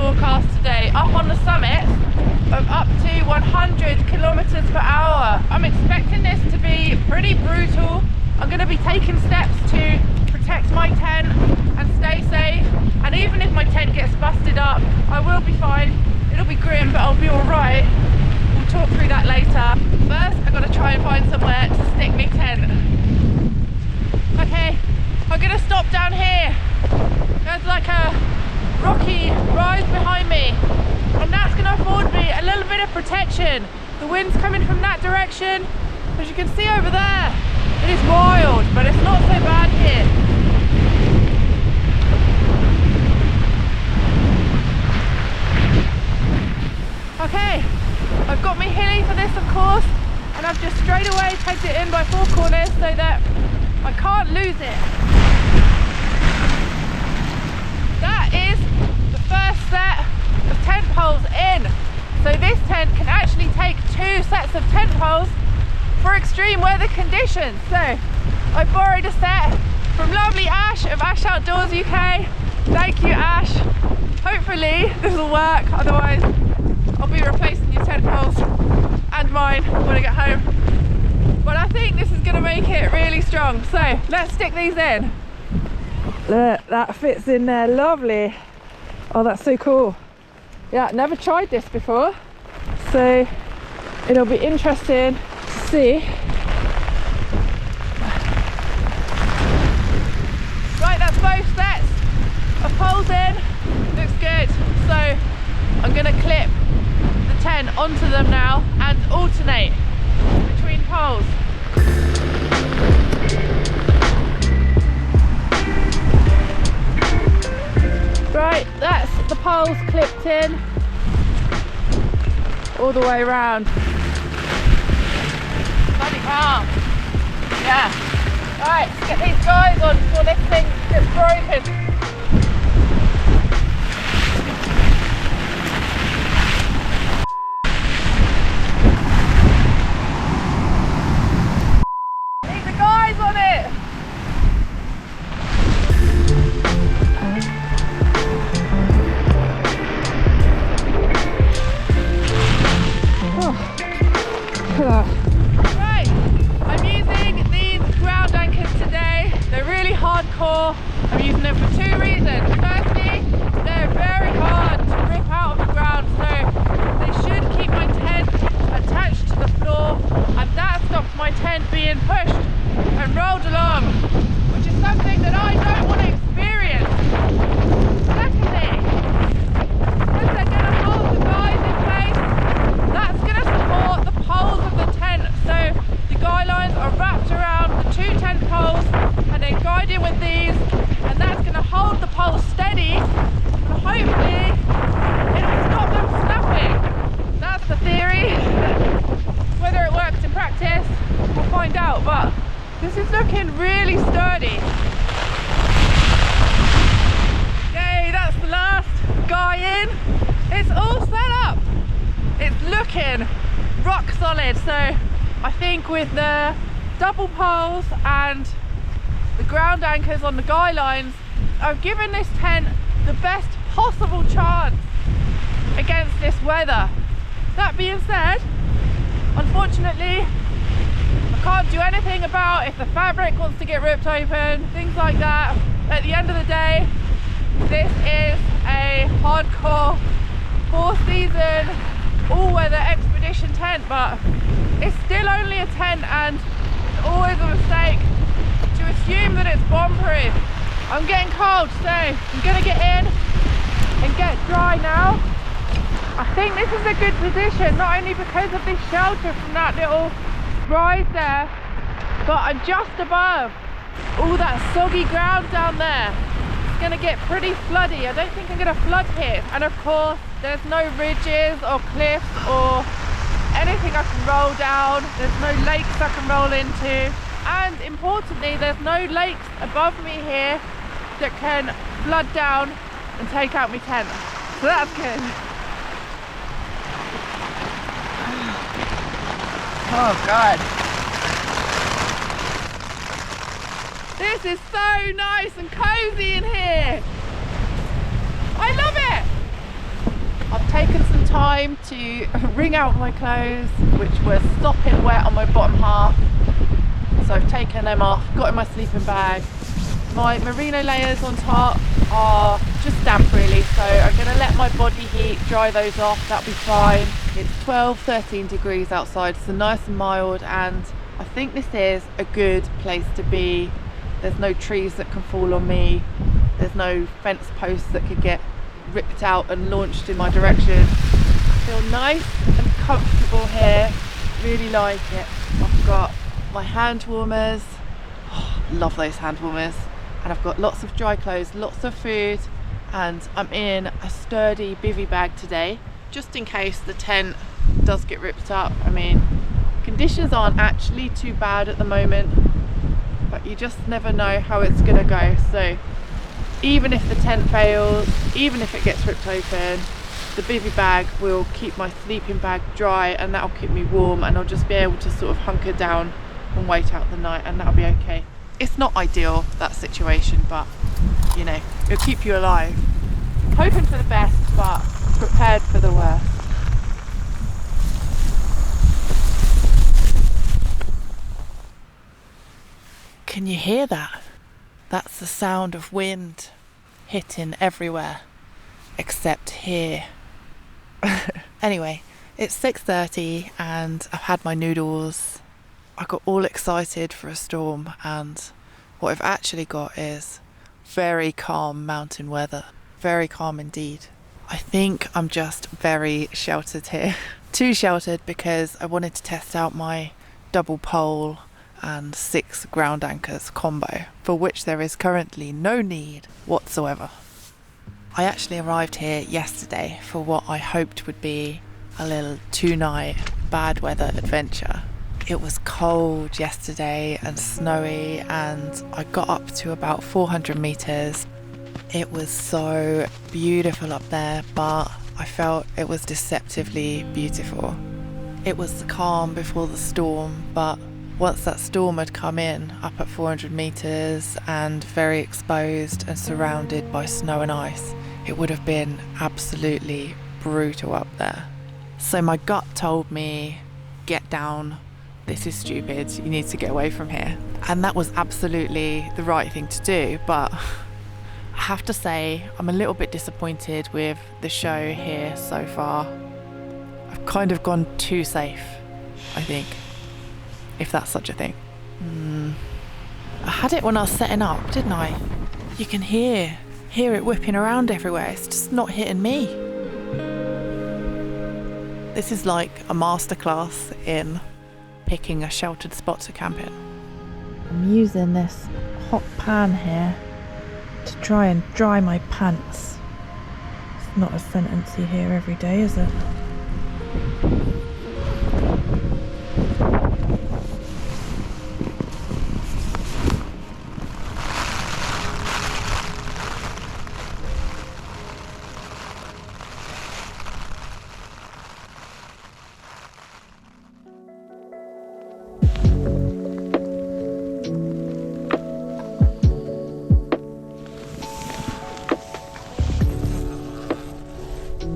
forecast today, up on the summit of up to 100 kilometers per hour. I'm expecting this to be pretty brutal. I'm going to be taking steps to protect my tent and stay safe. And even if my tent gets busted up, I will be fine. It'll be grim, but I'll be alright. We'll talk through that later. First, I've got to try and find somewhere to stick my tent. Okay, I'm going to stop down here. There's like a rocky rise behind me, and that's going to afford me a little bit of protection. The wind's coming from that direction, as you can see over there. It is wild, but it's not so bad here. Okay, I've got my hilly for this, of course, and I've just straight away pegged it in by 4 corners so that I can't lose it. That is the first set of tent poles in. So this tent can actually take 2 sets of tent poles for extreme weather conditions. So I borrowed a set from lovely Ash of Ash Outdoors UK. Thank you, Ash. Hopefully this will work, otherwise I'll be replacing your tent poles and mine when I get home. But I think this is going to make it really strong. So let's stick these in. Look, that fits in there lovely. Oh, that's so cool. Yeah, never tried this before, so it'll be interesting to see. Right, that's both sets of poles in. Looks good. So I'm going to clip the tent onto them now and alternate between poles. Right, that's the poles clipped in all the way around. Bloody hell. Yeah. Alright, let's get these guys on before this thing gets broken. Need the guys on it! Right, I'm using these ground anchors today. They're really hardcore. I'm using them for 2 reasons. Firstly, they're very hard to rip out of the ground, so they should keep my tent attached to the floor, and that stops my tent being pushed and rolled along, which is something that I don't want to experience. Secondly, because they're going to hold the guys in place, that's going to support the poles of the tent. So the guy lines are wrapped around the 2 tent poles and then guided with these, and that's going to hold the poles steady, and hopefully it'll stop them snapping. That's the theory. Whether it works in practice, we'll find out, but this is looking really sturdy. Yay, that's the last guy in. It's all set up. It's looking rock solid. So I think with the double poles and the ground anchors on the guy lines, I've given this tent the best possible chance against this weather. That being said, unfortunately, I can't do anything about if the fabric wants to get ripped open, things like that. At the end of the day, this is a hardcore 4-season all-weather expedition tent, but it's still only a tent, and it's always a mistake to assume that it's bomb-proof. I'm getting cold, so I'm gonna get in and get dry now. I think this is a good position, not only because of this shelter from that little rise there, but I'm just above all that soggy ground down there. It's gonna get pretty floody. I don't think I'm gonna flood here, and of course there's no ridges or cliffs or anything I can roll down. There's no lakes I can roll into, and importantly, there's no lakes above me here that can flood down and take out my tent, so that's good. Oh God, this is so nice and cozy in here. I love it. I've taken some time to wring out my clothes, which were sopping wet on my bottom half. So I've taken them off, got in my sleeping bag. My merino layers on top are just damp really, so I'm going to let my body heat dry those off, that'll be fine. It's 12-13 degrees outside, so nice and mild, and I think this is a good place to be. There's no trees that can fall on me, there's no fence posts that could get ripped out and launched in my direction. I feel nice and comfortable here, really like it. I've got my hand warmers, love those hand warmers, and I've got lots of dry clothes, lots of food, and I'm in a sturdy bivvy bag today, just in case the tent does get ripped up. I mean, conditions aren't actually too bad at the moment, but you just never know how it's gonna go. So even if the tent fails, even if it gets ripped open, the bivvy bag will keep my sleeping bag dry, and that'll keep me warm, and I'll just be able to sort of hunker down and wait out the night, and that'll be okay. It's not ideal, that situation, but you know, it'll keep you alive. Hoping for the best, but prepared for the worst. Can you hear that? That's the sound of wind hitting everywhere, except here. Anyway, it's 6:30 and I've had my noodles. I got all excited for a storm, and what I've actually got is very calm mountain weather. Very calm indeed. I think I'm just very sheltered here. Too sheltered because I wanted to test out my double pole and 6 ground anchors combo, for which there is currently no need whatsoever. I actually arrived here yesterday for what I hoped would be a little 2-night bad weather adventure. It was cold yesterday and snowy, and I got up to about 400 meters. It was so beautiful up there, but I felt it was deceptively beautiful. It was the calm before the storm, but once that storm had come in, up at 400 meters and very exposed and surrounded by snow and ice, it would have been absolutely brutal up there. So my gut told me, get down. This is stupid, you need to get away from here. And that was absolutely the right thing to do, but I have to say I'm a little bit disappointed with the show here so far. I've kind of gone too safe, I think, if that's such a thing. I had it when I was setting up, didn't I? You can hear it whipping around everywhere, it's just not hitting me. This is like a masterclass in picking a sheltered spot to camp in. I'm using this hot pan here to try and dry my pants. It's not a sentence you hear every day, is it?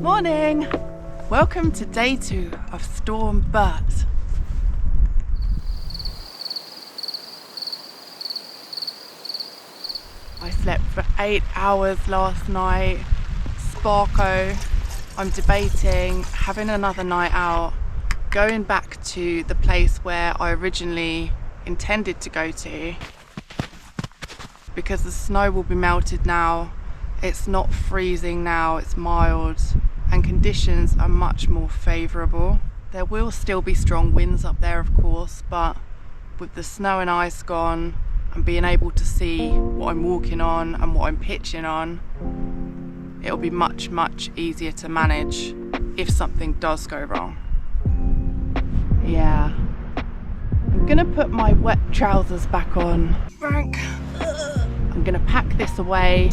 Morning! Welcome to day 2 of Storm Bert. I slept for 8 hours last night. Sparko. I'm debating having another night out, going back to the place where I originally intended to go to, because the snow will be melted now. It's not freezing now, it's mild, and conditions are much more favourable. There will still be strong winds up there, of course, but with the snow and ice gone and being able to see what I'm walking on and what I'm pitching on, it'll be much, much easier to manage if something does go wrong. Yeah. I'm gonna put my wet trousers back on. Frank. I'm gonna pack this away,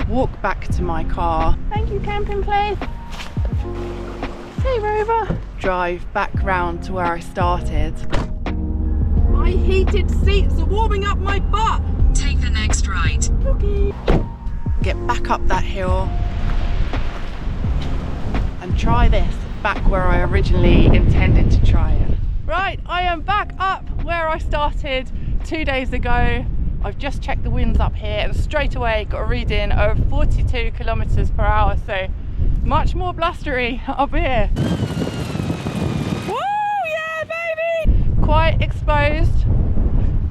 walk back to my car. Thank you, camping place. Hey, Rover. Drive back round to where I started. My heated seats are warming up my butt. Take the next right. Okay. Get back up that hill, and try this back where I originally intended to try it. Right, I am back up where I started 2 days ago. I've just checked the winds up here and straight away got a reading of 42 kilometers per hour, so much more blustery up here. Woo, yeah baby! Quite exposed,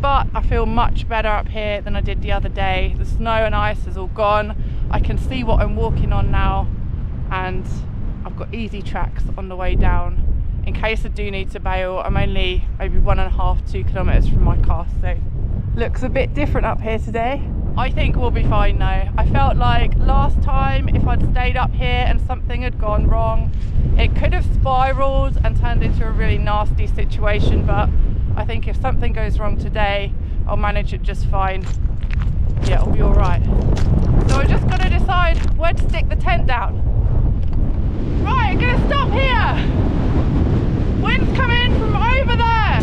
but I feel much better up here than I did the other day. The snow and ice is all gone. I can see what I'm walking on now, and I've got easy tracks on the way down. In case I do need to bail, I'm only maybe 1.5 to 2 kilometers from my car, so looks a bit different up here today. I think we'll be fine though. I felt like last time if I'd stayed up here and something had gone wrong, it could have spiraled and turned into a really nasty situation, but I think if something goes wrong today, I'll manage it just fine. Yeah, it'll be all right. So I just got to decide where to stick the tent down. Right, I'm gonna stop here. Wind's coming from over there.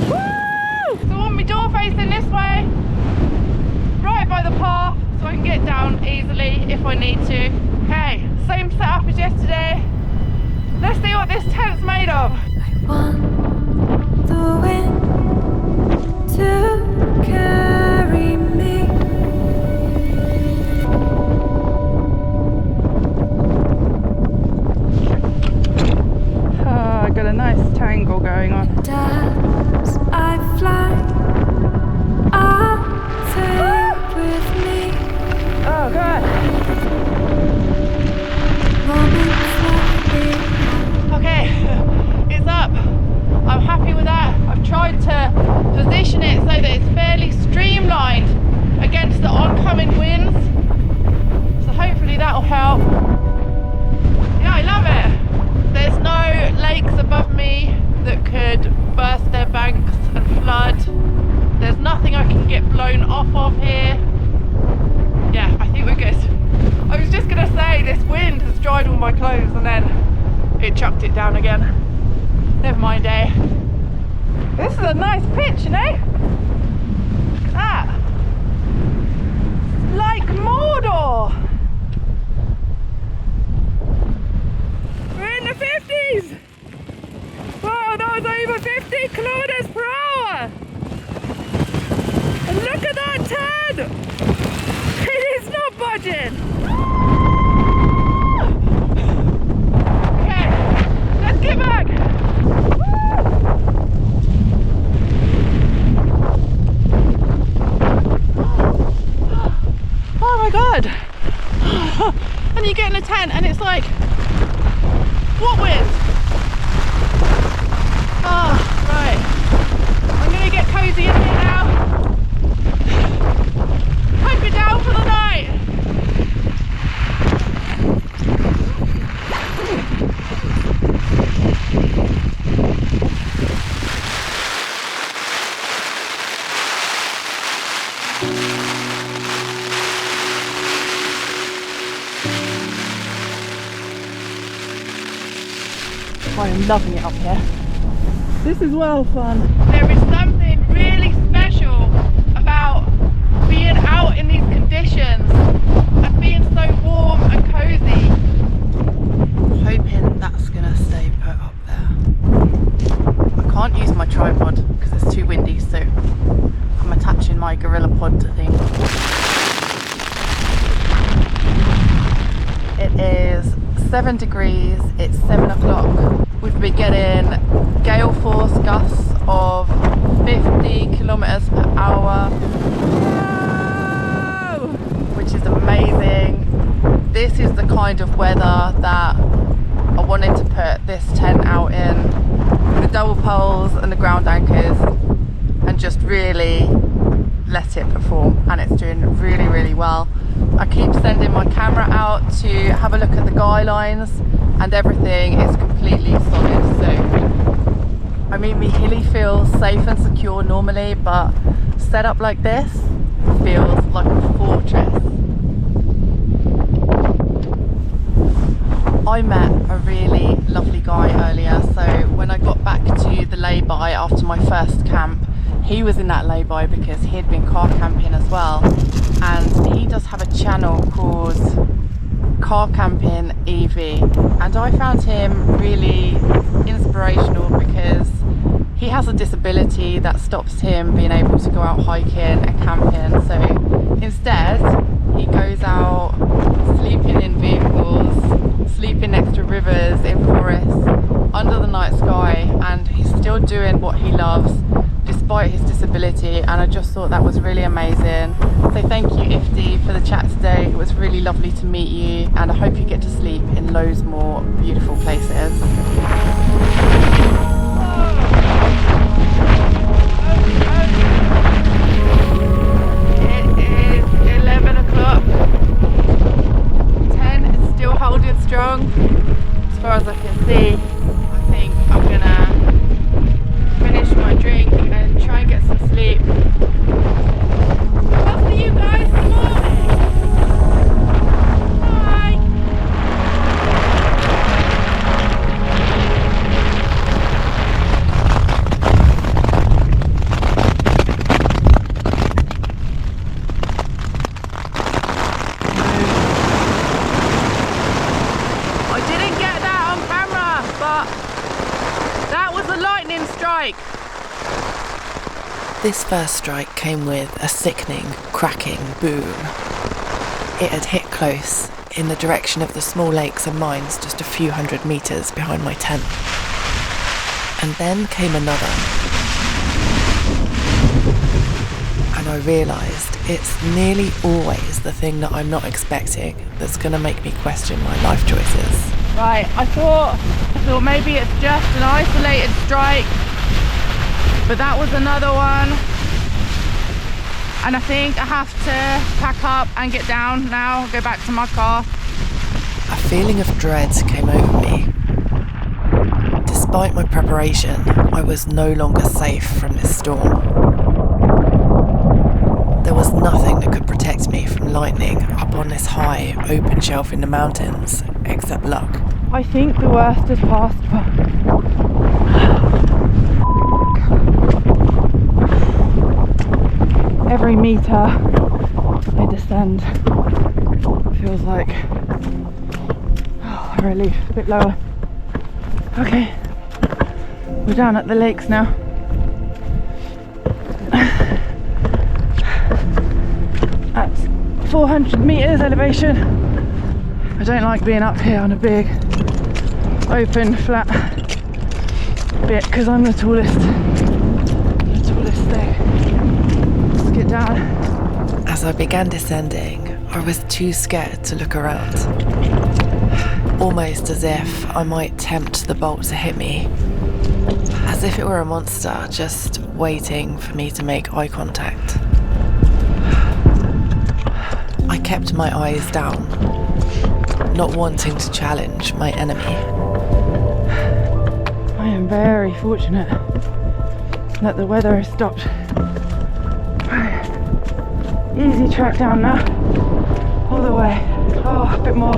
Woo! So I want my door facing this way, right by the path, so I can get down easily if I need to. Okay, same setup as yesterday. Let's see what this tent's made of. I want the wind to carry me. Oh, I got a nice tangle going on. As I fly, I'll take with me Oh god. moments of Okay, it's up. I'm happy with that. I've tried to position it so that it's fairly streamlined against the oncoming winds. So hopefully that'll help. Yeah, I love it. There's no lakes above me that could burst their banks and flood. There's nothing I can get blown off of here. Yeah, I think we're good. I was just gonna say this wind has dried all my clothes and then it chucked it down again. Never mind, eh? This is a nice pitch, you know? Look at that. Like Mordor. We're in the 50s. Wow, that was over 50 kilometers per hour. And look at that turn. It is not budging. Okay, let's get back. Oh my god. And you get in a tent and it's like, what wind? Oh, right. I'm gonna get cozy in here now. Hunker down for the night. I am loving it up here. This is well fun. There is something really special about being out in these conditions and being so warm and cozy. Hoping that's gonna stay put up there. I can't use my tripod because it's too windy, so I'm attaching my gorilla pod to things. It is 7 degrees, it's 7 o'clock. We've been getting gale force gusts of 50 kilometers per hour, which is amazing. This is the kind of weather that I wanted to put this tent out in, the double poles and the ground anchors, and just really let it perform, and it's doing really, really well. I keep sending my camera out to have a look at the guy lines, and everything is completely solid. So I mean, me hilly feels safe and secure normally, but set up like this feels like a fortress. I met a really lovely guy earlier, so when I got back to the lay-by after my first camp, he was in that lay-by because he'd been car camping as well, and he does have a channel called car camping EV, and I found him really inspirational because he has a disability that stops him being able to go out hiking and camping. So instead he goes out sleeping in vehicles, sleeping next to rivers, in forests, under the night sky, and he's still doing what he loves despite his disability, and I just thought that was really amazing. So thank you Ifti for the chat today. It was really lovely to meet you, and I hope you get to sleep in loads more beautiful places. It is 11 o'clock. 10 is still holding strong. As far as I can see, I think I'm gonna finish my drink and try and get some sleep. I'll see you guys in the morning. Bye. I didn't get that on camera, but that was a lightning strike. This first strike came with a sickening, cracking boom. It had hit close, in the direction of the small lakes and mines just a few hundred metres behind my tent. And then came another. And I realised it's nearly always the thing that I'm not expecting that's going to make me question my life choices. Right, I thought maybe it's just an isolated strike, but that was another one, and I think I have to pack up and get down now, go back to my car. A feeling of dread came over me. Despite my preparation, I was no longer safe from this storm. There was nothing that could protect me from lightning up on this high, open shelf in the mountains, except luck. I think the worst has passed, but every metre I descend feels like a relief. A bit lower. Okay, we're down at the lakes now. At 400 metres elevation. I don't like being up here on a big open flat bit because I'm the tallest thing. Let's get down. As I began descending, I was too scared to look around. Almost as if I might tempt the bolt to hit me. As if it were a monster just waiting for me to make eye contact. I kept my eyes down, not wanting to challenge my enemy. I am very fortunate that the weather has stopped. Easy track down now, all the way. Oh, a bit more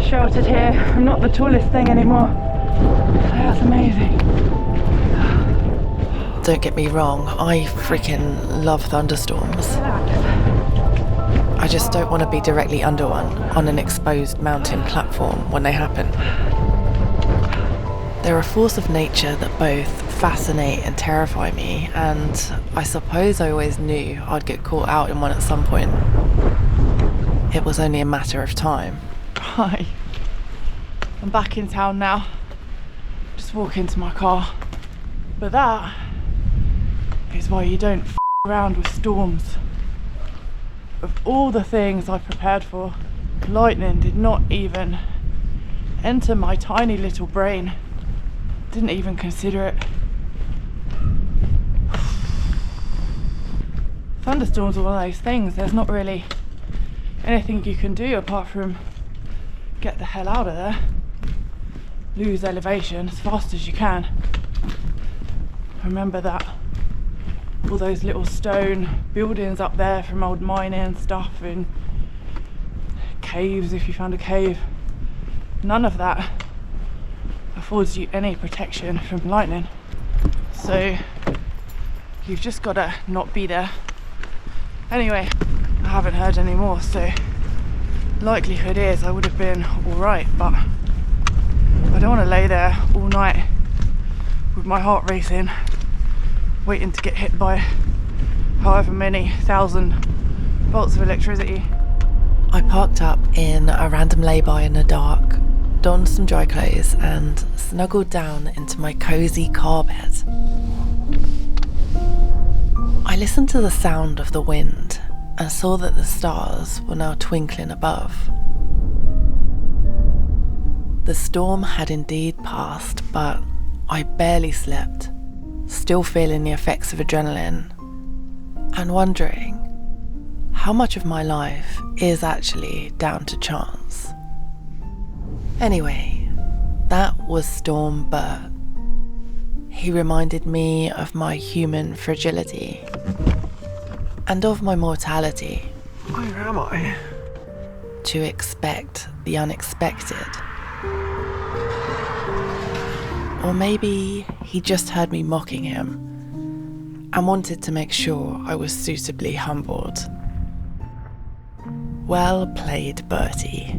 sheltered here. I'm not the tallest thing anymore. That's amazing. Don't get me wrong, I freaking love thunderstorms. I just don't want to be directly under one on an exposed mountain platform when they happen. They're a force of nature that both fascinate and terrify me, and I suppose I always knew I'd get caught out in one at some point. It was only a matter of time. Hi, I'm back in town now. Just walk into my car. But that is why you don't f around with storms. Of all the things I prepared for, lightning did not even enter my tiny little brain. Didn't even consider it. Thunderstorms are one of those things, there's not really anything you can do apart from get the hell out of there. Lose elevation as fast as you can. Remember that all those little stone buildings up there from old mining stuff and caves, if you found a cave, none of that affords you any protection from lightning. So you've just got to not be there. Anyway, I haven't heard any more, so likelihood is I would have been alright, but I don't want to lay there all night with my heart racing, waiting to get hit by however many thousand volts of electricity. I parked up in a random lay-by in the dark, donned some dry clothes and snuggled down into my cosy car bed. I listened to the sound of the wind and saw that the stars were now twinkling above. The storm had indeed passed, but I barely slept, still feeling the effects of adrenaline and wondering how much of my life is actually down to chance. Anyway, that was Storm Bert. He reminded me of my human fragility and of my mortality. Where am I? To expect the unexpected. Or maybe he just heard me mocking him and wanted to make sure I was suitably humbled. Well played, Bertie.